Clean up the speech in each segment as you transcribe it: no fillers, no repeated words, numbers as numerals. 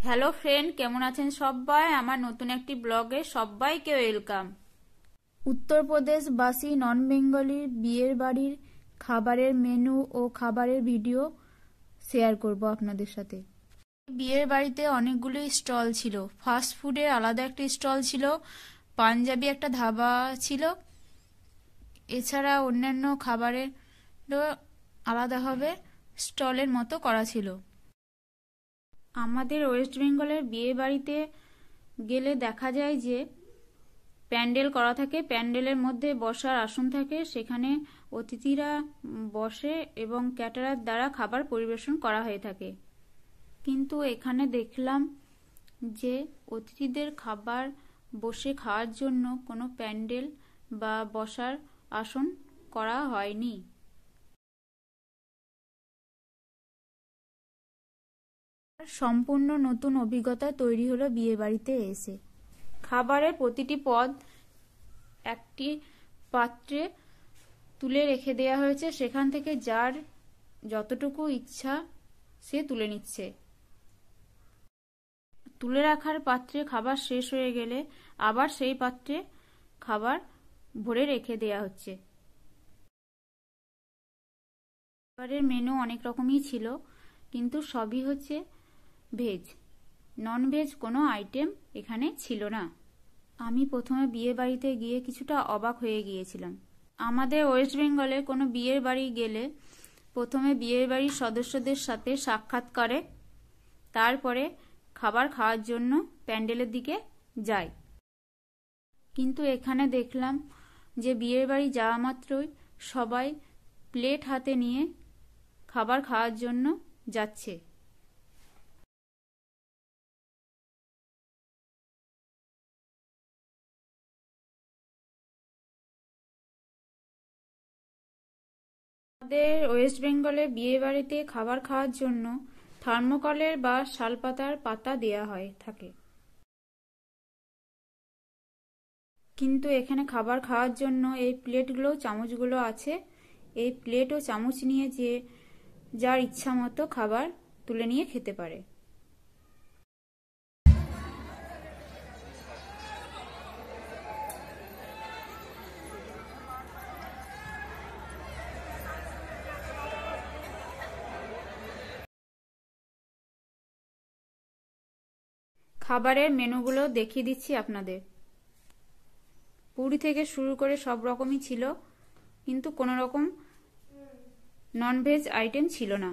Hello friend, কেমন আছেন সবাই? আমার নতুন একটি ব্লগে সবাইকে ওয়েলকাম। উত্তরপ্রদেশবাসী নন বেঙ্গলির বিয়ের বাড়ির খাবারের মেনু ও খাবারের ভিডিও শেয়ার করব আপনাদের সাথে। বিয়ের বাড়িতে অনেকগুলো স্টল ছিল। ফাস্ট ফুডের আলাদা একটা স্টল ছিল, পাঞ্জাবি একটা ধাবা ছিল, এছাড়া অন্যান্য খাবারের আলাদাভাবে স্টলের মতো করা ছিল। আমাদের ওয়েস্ট বেঙ্গলের বিয়ে বাড়িতে গেলে দেখা যায় যে প্যান্ডেল করা থাকে, প্যান্ডেলের মধ্যে বসার আসন থাকে, সেখানে অতিথিরা বসে এবং ক্যাটারার দ্বারা খাবার পরিবেশন করা হয়ে থাকে। কিন্তু এখানে দেখলাম যে অতিথিদের খাবার বসে খাওয়ার জন্য কোনো প্যান্ডেল বা বসার আসন করা হয়নি। সম্পূর্ণ নতুন অভিজ্ঞতা তৈরি হলো বিয়ে বাড়িতে এসে। খাবারের প্রতিটি পদ একটি পাত্রে তুলে রেখে দেওয়া হয়েছে, সেখান থেকে যার যতটুকু ইচ্ছা সে তুলে নিচ্ছে। তুলে রাখার পাত্রে খাবার শেষ হয়ে গেলে আবার সেই পাত্রে খাবার ভরে রেখে দেওয়া হচ্ছে। খাবারের মেনু অনেক রকমই ছিল, কিন্তু সবই হচ্ছে ভেজ, নন ভেজ কোনো আইটেম এখানে ছিল না। আমি প্রথমে বিয়ে বাড়িতে গিয়ে কিছুটা অবাক হয়ে গিয়েছিলাম। আমাদের ওয়েস্ট বেঙ্গলে কোনো বিয়ের বাড়ি গেলে প্রথমে বিয়ের বাড়ির সদস্যদের সাথে সাক্ষাৎ করে, তারপরে খাবার খাওয়ার জন্য প্যান্ডেলের দিকে যায়। কিন্তু এখানে দেখলাম যে বিয়ের বাড়ি যাওয়া মাত্রই সবাই প্লেট হাতে নিয়ে খাবার খাওয়ার জন্য যাচ্ছে। আমাদের ওয়েস্ট বেঙ্গলে বিয়ে বাড়িতে খাবার খাওয়ার জন্য থার্মোকলের বা শালপাতার পাতা দেয়া হয় থাকে, কিন্তু এখানে খাবার খাওয়ার জন্য এই প্লেটগুলো চামচগুলো আছে। এই প্লেট ও চামচ নিয়ে যে যার ইচ্ছা মতো খাবার তুলে নিয়ে খেতে পারে। খাবারের মেনুগুলো দেখিয়ে দিচ্ছি আপনাদের। পুরি থেকে শুরু করে সব রকমই ছিল, কিন্তু কোনো রকম ননভেজ আইটেম ছিল না।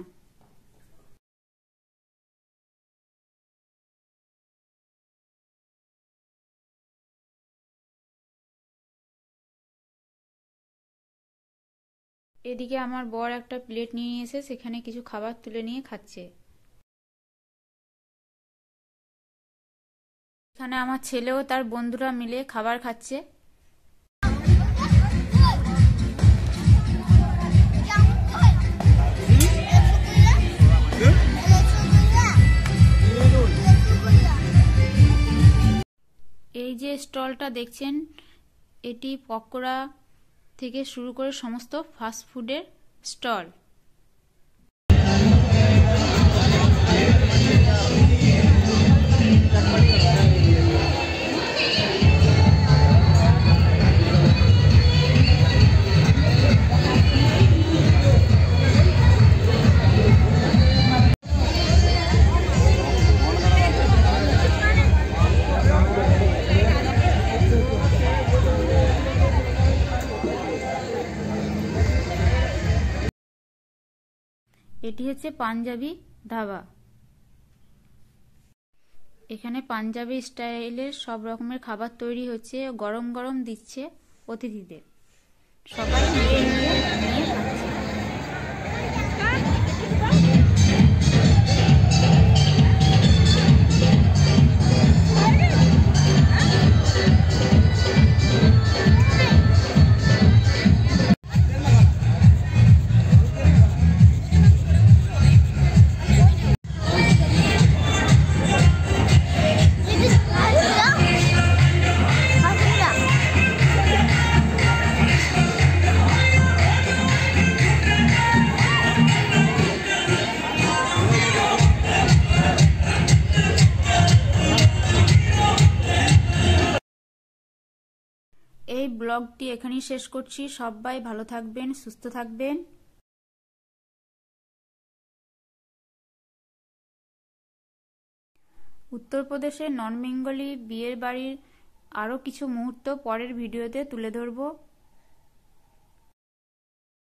এদিকে আমার বর একটা প্লেট নিয়ে এসে সেখানে কিছু খাবার তুলে নিয়ে খাচ্ছে। এখানে আমার ছেলেও তার বন্ধুরা মিলে খাবার খাচ্ছে। এই যে স্টলটা দেখছেন, এটি পকোড়া থেকে শুরু করে সমস্ত ফাস্ট ফুডের স্টল। এটি হচ্ছে পাঞ্জাবি ধাবা। এখানে পাঞ্জাবি স্টাইলের সব রকমের খাবার তৈরি হচ্ছে, গরম গরম দিচ্ছে অতিথিদের। সবাই নিয়ে খাচ্ছে। এই ব্লগটি এখানেই শেষ করছি। সবাই ভালো থাকবেন, সুস্থ থাকবেন। উত্তরপ্রদেশের নন বেঙ্গলি বিয়ের বাড়ির আরও কিছু মুহূর্ত পরের ভিডিওতে তুলে ধরবো।